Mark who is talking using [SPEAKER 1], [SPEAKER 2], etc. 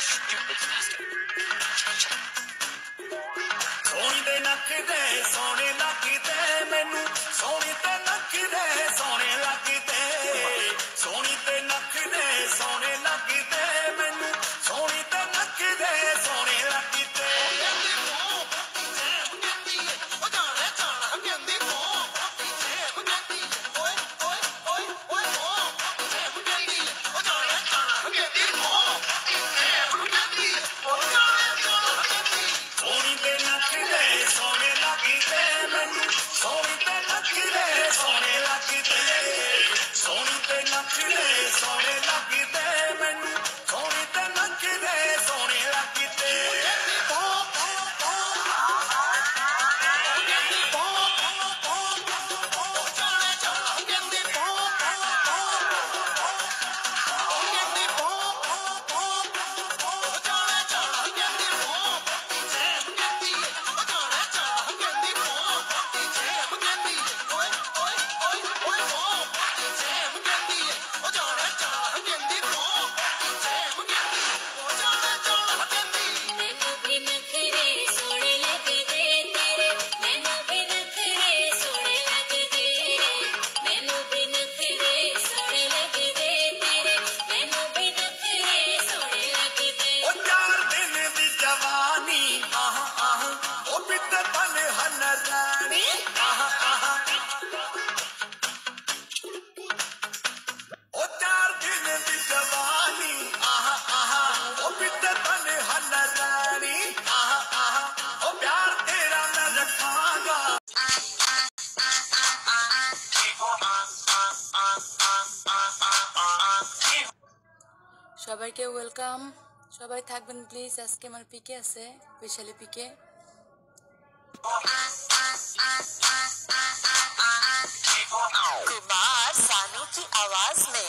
[SPEAKER 1] stupid bastard.
[SPEAKER 2] Soni दे नखरे सोने लगदे मैनू सोनी ते नखरे सोने लगदे सोनी ते नखरे सोने लगदे मैनू सोनी ते नखरे सोने लगदे
[SPEAKER 3] সবাইকে ওয়েলকাম সবাই থাকবেন প্লিজ আজকে আমার পিকে আছে বিশালী পিকে
[SPEAKER 1] कुमार सानू की आवाज में